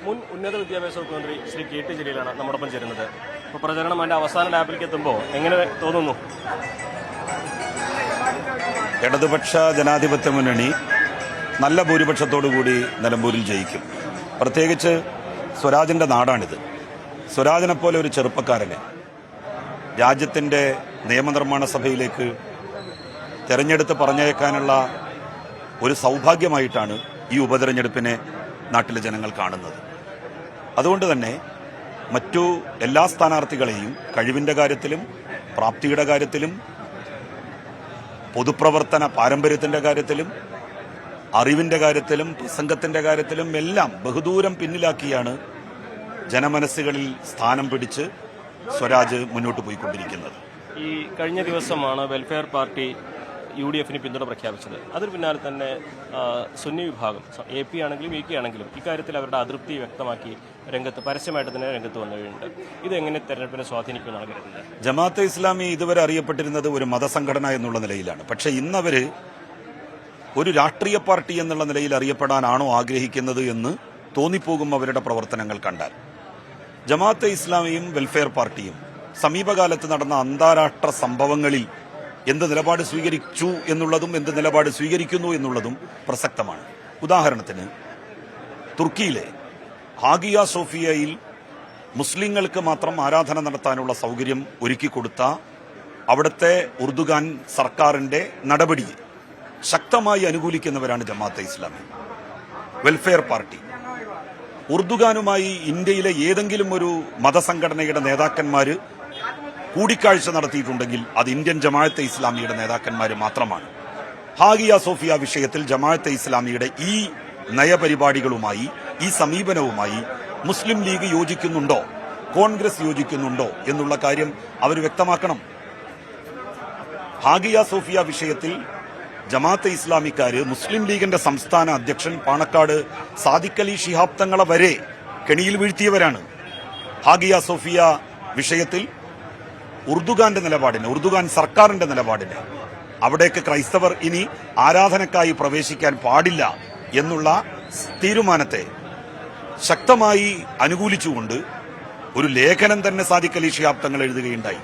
മുൻ ഉന്നത വിദ്യാഭ്യാസ വകുപ്പ് മന്ത്രി ശ്രീ കെ ടി ജലീലാണ് നമ്മോടൊപ്പം ചേരുന്നത്. ഇപ്പോൾ പ്രചരണം അതിൻ്റെ അവസാന ലാപ്പിലേക്ക് എത്തുമ്പോൾ എങ്ങനെ തോന്നുന്നു? ഇടതുപക്ഷ ജനാധിപത്യ മുന്നണി നല്ല ഭൂരിപക്ഷത്തോടുകൂടി നിലമ്പൂരിൽ ജയിക്കും. പ്രത്യേകിച്ച് സ്വരാജിന്റെ നാടാണിത്. സ്വരാജിനെപ്പോലെ ഒരു ചെറുപ്പക്കാരനെ രാജ്യത്തിന്റെ നിയമനിർമ്മാണ സഭയിലേക്ക് തെരഞ്ഞെടുത്ത് പറഞ്ഞയക്കാനുള്ള ഒരു സൗഭാഗ്യമായിട്ടാണ് ഈ ഉപതെരഞ്ഞെടുപ്പിനെ നാട്ടിലെ ജനങ്ങൾ കാണുന്നത്. അതുകൊണ്ട് തന്നെ മറ്റു എല്ലാ സ്ഥാനാർത്ഥികളെയും കഴിവിന്റെ കാര്യത്തിലും പ്രാപ്തിയുടെ കാര്യത്തിലും പൊതുപ്രവർത്തന പാരമ്പര്യത്തിന്റെ കാര്യത്തിലും അറിവിന്റെ കാര്യത്തിലും പ്രസംഗത്തിന്റെ കാര്യത്തിലും എല്ലാം ബഹുദൂരം പിന്നിലാക്കിയാണ് ജനമനസ്സുകളിൽ സ്ഥാനം പിടിച്ച് സ്വരാജ് മുന്നോട്ട് പോയിക്കൊണ്ടിരിക്കുന്നത്. ഈ കഴിഞ്ഞ ദിവസമാണ് വെൽഫെയർ പാർട്ടി UDF-ന് പിന്തുണ പ്രഖ്യാപിച്ചത്. അതിന് പിന്നാലെ തന്നെ സുന്നി വിഭാഗം AP ആണെങ്കിലും AK ആണെങ്കിലും ഇക്കാര്യത്തിൽ അവരുടെ അതൃപ്തി വ്യക്തമാക്കി പരസ്യമായിട്ട് തന്നെ രംഗത്ത് വന്നിട്ടുണ്ട്. ഇതെങ്ങനെ തെരഞ്ഞെടുപ്പിനെ സ്വാധീനിക്കുമെന്നാണ് കരുതുന്നത്? ജമാഅത്തെ ഇസ്ലാമി ഇതുവരെ അറിയപ്പെട്ടിരുന്നത് ഒരു മതസംഘടന എന്നുള്ള നിലയിലാണ്. പക്ഷേ ഇന്നവര് ഒരു രാഷ്ട്രീയ പാർട്ടി എന്നുള്ള നിലയിൽ അറിയപ്പെടാനാണോ ആഗ്രഹിക്കുന്നത് എന്ന് തോന്നിപ്പോകും അവരുടെ പ്രവർത്തനങ്ങൾ കണ്ടാൽ. ജമാഅത്തെ ഇസ്ലാമിയും വെൽഫെയർ പാർട്ടിയും സമീപകാലത്ത് നടന്ന അന്താരാഷ്ട്ര സംഭവങ്ങളിൽ എന്ത് നിലപാട് സ്വീകരിച്ചു എന്നുള്ളതും എന്ത് നിലപാട് സ്വീകരിക്കുന്നു എന്നുള്ളതും പ്രസക്തമാണ്. ഉദാഹരണത്തിന് തുർക്കിയിലെ ഹാഗിയ സോഫിയയിൽ മുസ്ലിങ്ങൾക്ക് മാത്രം ആരാധന നടത്താനുള്ള സൗകര്യം ഒരുക്കിക്കൊടുത്ത അവിടുത്തെ ഉർദുഗാൻ സർക്കാരിന്റെ നടപടിയെ ശക്തമായി അനുകൂലിക്കുന്നവരാണ് ജമാഅത്തെ ഇസ്ലാമി. വെൽഫെയർ പാർട്ടി ഉർദുഗാനുമായി ഇന്ത്യയിലെ ഏതെങ്കിലും ഒരു മതസംഘടനയുടെ നേതാക്കന്മാർ കൂടിക്കാഴ്ച നടത്തിയിട്ടുണ്ടെങ്കിൽ അത് ഇന്ത്യൻ ജമാഅത്തെ ഇസ്ലാമിയുടെ നേതാക്കന്മാർ മാത്രമാണ്. ഹാഗിയ സോഫിയ വിഷയത്തിൽ ജമാഅത്തെ ഇസ്ലാമിയുടെ ഈ നയപരിപാടികളുമായി ഈ സമീപനവുമായി മുസ്ലിം ലീഗ് യോജിക്കുന്നുണ്ടോ, കോൺഗ്രസ് യോജിക്കുന്നുണ്ടോ എന്നുള്ള കാര്യം അവർ വ്യക്തമാക്കണം. ഹാഗിയ സോഫിയ വിഷയത്തിൽ ജമാഅത്തെ ഇസ്ലാമിക്കാര് മുസ്ലിം ലീഗിന്റെ സംസ്ഥാന അധ്യക്ഷൻ പാണക്കാട് സാദിഖ് അലി ശിഹാബ് തങ്ങളെ വരെ കെണിയിൽ വീഴ്ത്തിയവരാണ്. ഹാഗിയ സോഫിയ വിഷയത്തിൽ ഉർദുഗാന്റെ നിലപാടിന്, ഉർദുഗാൻ സർക്കാരിന്റെ നിലപാടിന് അവിടേക്ക് ക്രൈസ്തവർ ഇനി ആരാധനക്കായി പ്രവേശിക്കാൻ പാടില്ല എന്നുള്ള തീരുമാനത്തെ ശക്തമായി അനുകൂലിച്ചുകൊണ്ട് ഒരു ലേഖനം തന്നെ സാദിഖ് അലി ശിഹാബ് തങ്ങൾ എഴുതുകയുണ്ടായി.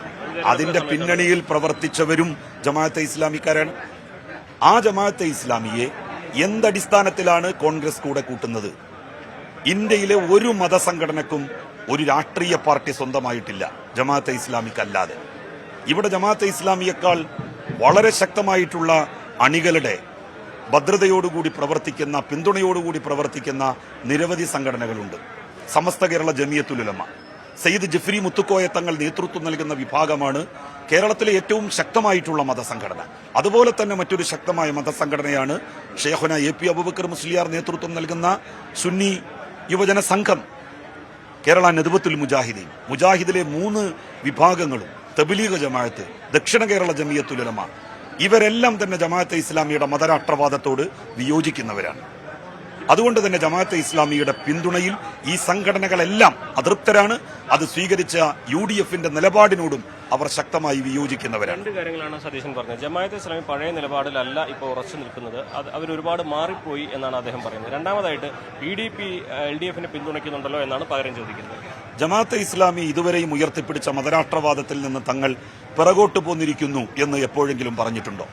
അതിന്റെ പിന്നണിയിൽ പ്രവർത്തിച്ചവരും ജമാഅത്തെ ഇസ്ലാമിക്കാരാണ്. ആ ജമാഅത്തെ ഇസ്ലാമിയെ എന്തടിസ്ഥാനത്തിലാണ് കോൺഗ്രസ് കൂടെ കൂട്ടുന്നത്? ഇന്ത്യയിലെ ഒരു മതസംഘടനക്കും ഒരു രാഷ്ട്രീയ പാർട്ടി സ്വന്തമായിട്ടില്ല ജമാഅത്തെ ഇസ്ലാമിക്കല്ലാതെ. ഇവിടെ ജമാഅത്തെ ഇസ്ലാമിയേക്കാൾ വളരെ ശക്തമായിട്ടുള്ള അണികളുടെ ഭദ്രതയോടുകൂടി പ്രവർത്തിക്കുന്ന, പിന്തുണയോടുകൂടി പ്രവർത്തിക്കുന്ന നിരവധി സംഘടനകളുണ്ട്. സമസ്ത കേരള ജമിയത്തുൽ ഉലമ, സയ്യിദ് ജിഫ്രി മുത്തുക്കോയ തങ്ങൾ നേതൃത്വം നൽകുന്ന വിഭാഗമാണ് കേരളത്തിലെ ഏറ്റവും ശക്തമായിട്ടുള്ള മതസംഘടന. അതുപോലെ തന്നെ മറ്റൊരു ശക്തമായ മതസംഘടനയാണ് ഷെയ്ഖുന AP അബൂബക്കർ മുസ്ലിയാർ നേതൃത്വം നൽകുന്ന സുന്നി യുവജന സംഘം, കേരള നദ്വത്തുൽ മുജാഹിദീൻ. മുജാഹിദിലെ 3 വിഭാഗങ്ങളും, തബ്ലീഗ് ജമാഅത്ത്, ദക്ഷിണ കേരള ജമിയത്തുൽ ഉലമ, ഇവരെല്ലാം തന്നെ ജമാഅത്തെ ഇസ്ലാമിയുടെ മതരാഷ്ട്രവാദത്തോട് വിയോജിക്കുന്നവരാണ്. അതുകൊണ്ട് തന്നെ ജമാഅത്തെ ഇസ്ലാമിയുടെ പിന്തുണയിൽ ഈ സംഘടനകളെല്ലാം അതൃപ്തരാണ്. അത് സ്വീകരിച്ച UDF-ന്റെ നിലപാടിനോടും അവർ ശക്തമായി വിയോജിക്കുന്നവരാണ്. 2 കാര്യങ്ങളാണ് സതീശൻ പറഞ്ഞത്. ജമാഅത്തെ ഇസ്ലാമി പഴയ നിലപാടിലല്ല ഇപ്പോൾ ഉറച്ചു നിൽക്കുന്നത്, അവരൊരുപാട് മാറിപ്പോയി എന്നാണ് അദ്ദേഹം പറയുന്നത്. രണ്ടാമതായിട്ട് PDP LDF-നെ പിന്തുണയ്ക്കുന്നുണ്ടല്ലോ എന്നാണ് പകരം ചോദിക്കുന്നത്. ജമാഅത്തെ ഇസ്ലാമി ഇതുവരെയും ഉയർത്തിപ്പിടിച്ച മതരാഷ്ട്രവാദത്തിൽ നിന്ന് തങ്ങൾ പിറകോട്ട് പോന്നിരിക്കുന്നു എന്ന് എപ്പോഴെങ്കിലും പറഞ്ഞിട്ടുണ്ടോ?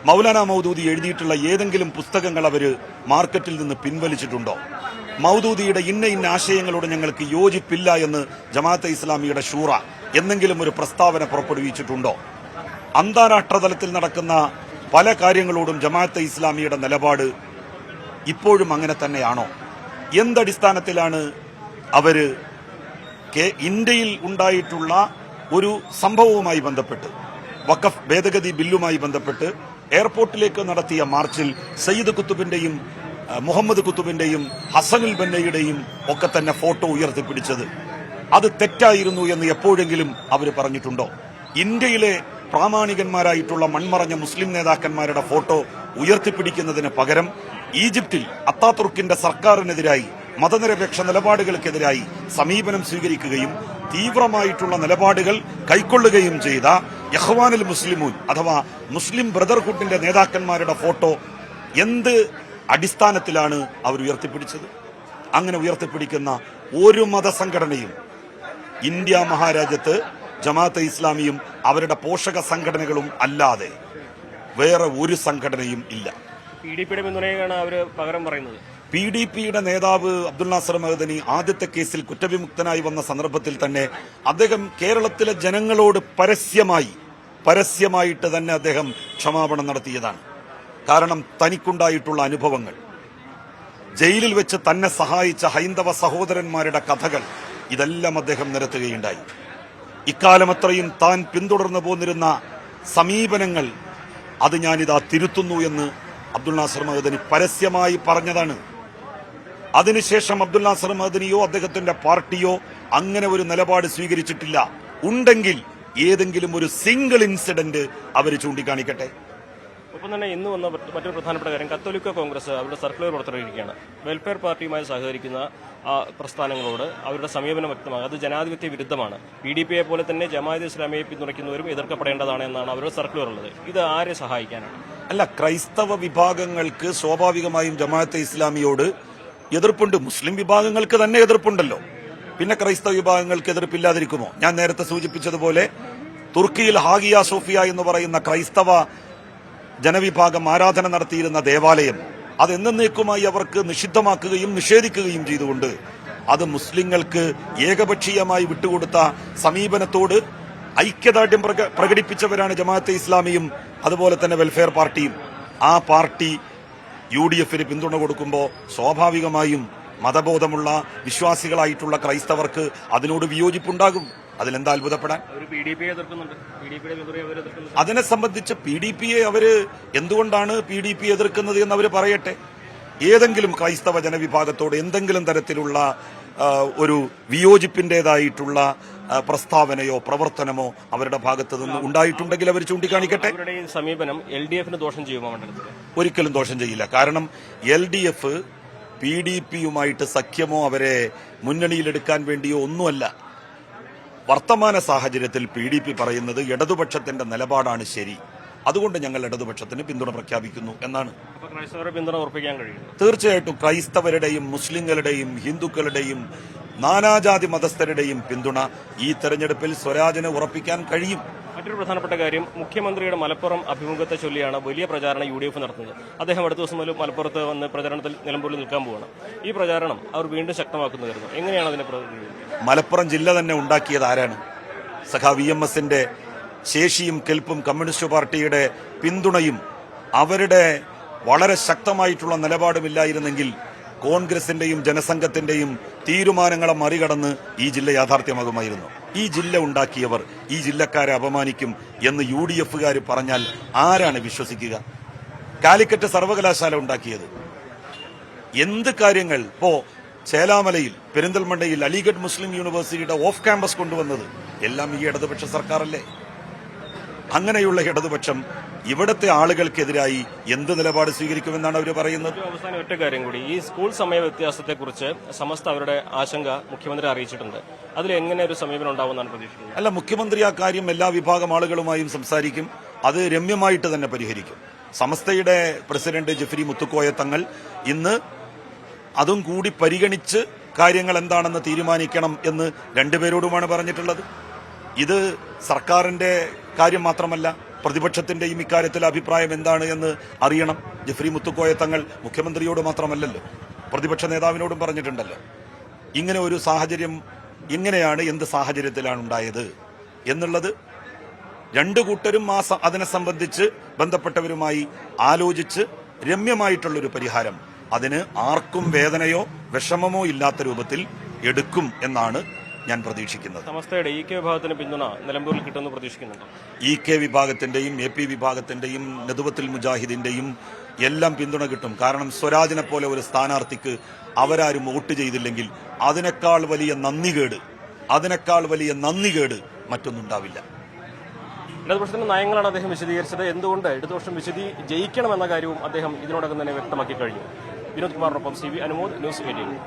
മൗലാന മൗദൂദി എഴുതിയിട്ടുള്ള ഏതെങ്കിലും പുസ്തകങ്ങൾ അവര് മാർക്കറ്റിൽ നിന്ന് പിൻവലിച്ചിട്ടുണ്ടോ? മൗദൂദിയുടെ ഇന്ന ആശയങ്ങളോട് ഞങ്ങൾക്ക് യോജിപ്പില്ല എന്ന് ജമാഅത്തെ ഇസ്ലാമിയുടെ ഷൂറ എന്നെങ്കിലും ഒരു പ്രസ്താവന പുറപ്പെടുവിച്ചിട്ടുണ്ടോ? അന്താരാഷ്ട്ര തലത്തിൽ നടക്കുന്ന പല കാര്യങ്ങളോടും ജമാഅത്തെ ഇസ്ലാമിയുടെ നിലപാട് ഇപ്പോഴും അങ്ങനെ തന്നെയാണോ? എന്തടിസ്ഥാനത്തിലാണ് അവര് ഇന്ത്യയിൽ ഉണ്ടായിട്ടുള്ള ഒരു സംഭവവുമായി ബന്ധപ്പെട്ട്, വഖഫ് ഭേദഗതി ബില്ലുമായി ബന്ധപ്പെട്ട് എയർപോർട്ടിലേക്ക് നടത്തിയ മാർച്ചിൽ സയ്യിദ് കുത്തുബിന്റെയും മുഹമ്മദ് കുത്തുബിന്റെയും ഹസനുൽ ബന്നയുടെയും ഒക്കെ തന്നെ ഫോട്ടോ ഉയർത്തിപ്പിടിച്ചത് അത് തെറ്റായിരുന്നു എന്ന് എപ്പോഴെങ്കിലും അവർ പറഞ്ഞിട്ടുണ്ടോ? ഇന്ത്യയിലെ പ്രാമാണികന്മാരായിട്ടുള്ള മൺമറഞ്ഞ മുസ്ലിം നേതാക്കന്മാരുടെ ഫോട്ടോ ഉയർത്തിപ്പിടിക്കുന്നതിന് പകരം ഈജിപ്തിൽ അത്താതുർക്കിന്റെ സർക്കാരിനെതിരായി, മതനിരപേക്ഷ നിലപാടുകൾക്കെതിരായി സമീപനം സ്വീകരിക്കുകയും തീവ്രമായിട്ടുള്ള നിലപാടുകൾ കൈക്കൊള്ളുകയും ചെയ്ത ഇഖ്വാനുൽ മുസ്ലിമൂൻ അഥവാ മുസ്ലിം ബ്രദർഹുഡിന്റെ നേതാക്കന്മാരുടെ ഫോട്ടോ എന്ത് അടിസ്ഥാനത്തിലാണ് അവർ ഉയർത്തിപ്പിടിച്ചത്? അങ്ങനെ ഉയർത്തിപ്പിടിക്കുന്ന ഒരു മതസംഘടനയും ഇന്ത്യ മഹാരാജ്യത്ത് ജമാഅത്തെ ഇസ്ലാമിയും അവരുടെ പോഷക സംഘടനകളും അല്ലാതെ വേറെ ഒരു സംഘടനയും ഇല്ല. PDPയുടെ പിന്തുണയാണ് അവർ പകരം പറയുന്നത്. PDPയുടെ നേതാവ് അബ്ദുൽ നാസർ മഅ്ദനി ആദ്യത്തെ കേസിൽ കുറ്റവിമുക്തനായി വന്ന സന്ദർഭത്തിൽ തന്നെ അദ്ദേഹം കേരളത്തിലെ ജനങ്ങളോട് പരസ്യമായിട്ട് തന്നെ അദ്ദേഹം ക്ഷമാപണം നടത്തിയതാണ്. കാരണം തനിക്കുണ്ടായിട്ടുള്ള അനുഭവങ്ങൾ, ജയിലിൽ വെച്ച് തന്നെ സഹായിച്ച ഹൈന്ദവ സഹോദരന്മാരുടെ കഥകൾ, ഇതെല്ലാം അദ്ദേഹം നിരത്തുകയുണ്ടായി. ഇക്കാലമത്രയും താൻ പിന്തുടർന്നു പോന്നിരുന്ന സമീപനങ്ങൾ അത് ഞാനിതാ തിരുത്തുന്നു എന്ന് അബ്ദുൽ നാസർ മഅ്ദനി പരസ്യമായി പറഞ്ഞതാണ്. അതിനുശേഷം അബ്ദുൽ നാസർ മഅ്ദനിയോ അദ്ദേഹത്തിന്റെ പാർട്ടിയോ അങ്ങനെ ഒരു നിലപാട് സ്വീകരിച്ചിട്ടില്ല. ഉണ്ടെങ്കിൽ ഏതെങ്കിലും ഒരു സിംഗിൾ ഇൻസിഡന്റ് അവർ ചൂണ്ടിക്കാണിക്കട്ടെ. ഒപ്പം തന്നെ ഇന്ന് വന്ന മറ്റൊരു പ്രധാനപ്പെട്ട കാര്യം, കത്തോലിക്ക കോൺഗ്രസ് അവരുടെ സർക്കുലർ പുറത്തിറക്കിയിരിക്കുകയാണ്. വെൽഫെയർ പാർട്ടിയുമായി സഹകരിക്കുന്ന പ്രസ്ഥാനങ്ങളോട് അവരുടെ സമീപനം വ്യക്തമാകും. അത് ജനാധിപത്യ വിരുദ്ധമാണ്. PDPയെ പോലെ തന്നെ ജമാഅത്തെ ഇസ്ലാമിയെ പിന്തുണയ്ക്കുന്നവരും എതിർക്കപ്പെടേണ്ടതാണ് എന്നാണ് അവരുടെ സർക്കുലർ ഉള്ളത്. ഇത് ആരെ സഹായിക്കാനാണ്? അല്ല, ക്രൈസ്തവ വിഭാഗങ്ങൾക്ക് സ്വാഭാവികമായും ജമാഅത്തെ ഇസ്ലാമിയോട് എതിർപ്പുണ്ട്. മുസ്ലിം വിഭാഗങ്ങൾക്ക് തന്നെ എതിർപ്പുണ്ടല്ലോ. പിന്നെ ക്രൈസ്തവ വിഭാഗങ്ങൾക്ക് എതിർപ്പില്ലാതിരിക്കുമോ? ഞാൻ നേരത്തെ സൂചിപ്പിച്ചതുപോലെ തുർക്കിയിൽ ഹാഗിയ സോഫിയ എന്ന് പറയുന്ന ക്രൈസ്തവ ജനവിഭാഗം ആരാധന നടത്തിയിരുന്ന ദേവാലയം അത് എന്നേക്കുമായി അവർക്ക് നിഷിദ്ധമാക്കുകയും നിഷേധിക്കുകയും ചെയ്തുകൊണ്ട് അത് മുസ്ലിങ്ങൾക്ക് ഏകപക്ഷീയമായി വിട്ടുകൊടുത്ത സമീപനത്തോട് ഐക്യദാർഢ്യം പ്രകടിപ്പിച്ചവരാണ് ജമാഅത്തെ ഇസ്ലാമിയും അതുപോലെ തന്നെ വെൽഫെയർ പാർട്ടിയും. ആ പാർട്ടി UDFന് പിന്തുണ കൊടുക്കുമ്പോൾ സ്വാഭാവികമായും മതബോധമുള്ള വിശ്വാസികളായിട്ടുള്ള ക്രൈസ്തവർക്ക് അതിനോട് വിയോജിപ്പുണ്ടാകും. അതിലെന്താ അത്ഭുതപ്പെടാൻ? അതിനെ സംബന്ധിച്ച് PDPയെ അവര് എന്തുകൊണ്ടാണ് PDP എതിർക്കുന്നത് എന്ന് അവർ പറയട്ടെ. ഏതെങ്കിലും ക്രൈസ്തവ ജനവിഭാഗത്തോട് എന്തെങ്കിലും തരത്തിലുള്ള ഒരു വിയോജിപ്പിന്റേതായിട്ടുള്ള പ്രസ്താവനയോ പ്രവർത്തനമോ അവരുടെ ഭാഗത്തു നിന്ന് ഉണ്ടായിട്ടുണ്ടെങ്കിൽ അവർ ചൂണ്ടിക്കാണിക്കട്ടെ. അവരുടെ ഈ സമീപനം LDFന് ദോഷം ചെയ്യുമോ? മണ്ഡലത്തിൽ ഒരിക്കലും ദോഷം ചെയ്യില്ല. കാരണം LDF PDPയുമായിട്ട് സഖ്യമോ അവരെ മുന്നണിയിലെടുക്കാൻ വേണ്ടിയോ ഒന്നുമല്ല. വർത്തമാന സാഹചര്യത്തിൽ PDP പറയുന്നത് ഇടതുപക്ഷത്തിന്റെ നിലപാടാണ് ശരി, അതുകൊണ്ട് ഞങ്ങൾ ഇടതുപക്ഷത്തിന് പിന്തുണ പ്രഖ്യാപിക്കുന്നു എന്നാണ്. പിന്തുണ ഉറപ്പിക്കാൻ കഴിയും. തീർച്ചയായിട്ടും ക്രൈസ്തവരുടെയും മുസ്ലിങ്ങളുടെയും ഹിന്ദുക്കളുടെയും നാനാജാതി മതസ്ഥരുടെയും പിന്തുണ ഈ തെരഞ്ഞെടുപ്പിൽ സ്വരാജിന് ഉറപ്പിക്കാൻ കഴിയും. മറ്റൊരു പ്രധാനപ്പെട്ട കാര്യം, മുഖ്യമന്ത്രിയുടെ മലപ്പുറം അഭിമുഖത്തെ ചൊല്ലിയാണ് വലിയ പ്രചാരണം UDF നടത്തുന്നത്. അദ്ദേഹം അടുത്ത ദിവസം മുതൽ മലപ്പുറത്ത് വന്ന് പ്രചാരണത്തിൽ നിലമ്പൂരിൽ നിൽക്കാൻ പോവുകയാണ്. ഈ പ്രചാരണം അവർ വീണ്ടും ശക്തമാക്കുന്നു വരുന്നു. എങ്ങനെയാണ് അതിനെ മലപ്പുറം ജില്ല തന്നെ ഉണ്ടാക്കിയത് ആരാണ്? സഖാ VMSന്റെ ശേഷിയും കെൽപ്പും കമ്മ്യൂണിസ്റ്റ് പാർട്ടിയുടെ പിന്തുണയും അവരുടെ വളരെ ശക്തമായിട്ടുള്ള നിലപാടുമില്ലായിരുന്നെങ്കിൽ കോൺഗ്രസിന്റെയും ജനസംഘത്തിന്റെയും തീരുമാനങ്ങളെ മറികടന്ന് ഈ ജില്ല യാഥാർത്ഥ്യമാകുമായിരുന്നു. ഈ ജില്ല ഉണ്ടാക്കിയവർ ഈ ജില്ലക്കാരെ അപമാനിക്കും എന്ന് UDFകാർ പറഞ്ഞാൽ ആരാണ് വിശ്വസിക്കുക? കാലിക്കറ്റ് സർവകലാശാല ഉണ്ടാക്കിയത് എന്ത് കാര്യങ്ങൾ, ഇപ്പോ ചേലാമലയിൽ പെരിന്തൽമണ്ണയിൽ അലിഗഡ് മുസ്ലിം യൂണിവേഴ്സിറ്റിയുടെ ഓഫ് ക്യാമ്പസ് കൊണ്ടുവന്നത് എല്ലാം ഈ ഇടതുപക്ഷ സർക്കാരല്ലേ? അങ്ങനെയുള്ള ഇടതുപക്ഷം ഇവിടുത്തെ ആളുകൾക്കെതിരായി എന്ത് നിലപാട് സ്വീകരിക്കുമെന്നാണ് അവർ പറയുന്നത്? അവസാനം ഒറ്റ കാര്യം കൂടി, ഈ സ്കൂൾ സമയ വ്യത്യാസത്തെക്കുറിച്ച് സമസ്ത അവരുടെ ആശങ്ക മുഖ്യമന്ത്രി അറിയിച്ചിട്ടുണ്ട്. അതിൽ എങ്ങനെ ഒരു സമീപനം ഉണ്ടാവുമെന്നാണ് പ്രതീക്ഷിക്കുന്നത്? അല്ല, മുഖ്യമന്ത്രി ആ കാര്യം എല്ലാ വിഭാഗം ആളുകളുമായും സംസാരിക്കും. അത് രമ്യമായിട്ട് തന്നെ പരിഹരിക്കും. സമസ്തയുടെ പ്രസിഡന്റ് ജഫ്രി മുത്തുക്കോയ തങ്ങൾ ഇന്ന് അതും കൂടി പരിഗണിച്ച് കാര്യങ്ങൾ എന്താണെന്ന് തീരുമാനിക്കണം എന്ന് രണ്ടുപേരോടുമാണ് പറഞ്ഞിട്ടുള്ളത്. ഇത് സർക്കാരിന്റെ കാര്യം മാത്രമല്ല, പ്രതിപക്ഷത്തിന്റെയും ഇക്കാര്യത്തിൽ അഭിപ്രായം എന്താണ് എന്ന് അറിയണം. ജഫ്രി മുത്തുക്കോയ തങ്ങൾ മുഖ്യമന്ത്രിയോട് മാത്രമല്ലല്ലോ, പ്രതിപക്ഷ നേതാവിനോടും പറഞ്ഞിട്ടുണ്ടല്ലോ. ഇങ്ങനെ ഒരു സാഹചര്യം എങ്ങനെയാണ്, എന്ത് സാഹചര്യത്തിലാണ് ഉണ്ടായത് എന്നുള്ളത് രണ്ടു കൂട്ടരും അതിനെ സംബന്ധിച്ച് ബന്ധപ്പെട്ടവരുമായി ആലോചിച്ച് രമ്യമായിട്ടുള്ളൊരു പരിഹാരം അതിന് ആർക്കും വേദനയോ വിഷമമോ ഇല്ലാത്ത രൂപത്തിൽ എടുക്കും എന്നാണ് ഞാൻ പ്രതീക്ഷിക്കുന്നത്. സമസ്തയുടെ EK വിഭാഗത്തിന് പിന്തുണ നിലമ്പൂരിൽ കിട്ടുമെന്ന് പ്രതീക്ഷിക്കുന്നുണ്ട്. EK വിഭാഗത്തിന്റെയും AP വിഭാഗത്തിന്റെയും നെതുവത്തുൽ മുജാഹിദിന്റെയും എല്ലാം പിന്തുണ കിട്ടും. കാരണം സ്വരാജിനെ പോലെ ഒരു സ്ഥാനാർത്ഥിക്ക് അവരാരും വോട്ട് ചെയ്തില്ലെങ്കിൽ അതിനേക്കാൾ വലിയ നന്ദികേട് മറ്റൊന്നുണ്ടാവില്ല. ഇടതുപക്ഷത്തിന്റെ നയങ്ങളാണ് അദ്ദേഹം വിശദീകരിച്ചത്. എന്തുകൊണ്ട് ഇടതുപക്ഷം ജയിക്കണമെന്ന കാര്യവും അദ്ദേഹം ഇതിനോടകം തന്നെ വ്യക്തമാക്കി കഴിഞ്ഞു. വിനോദ് കുമാറിനൊപ്പം CV അനുമോദ്, ന്യൂസ് 18.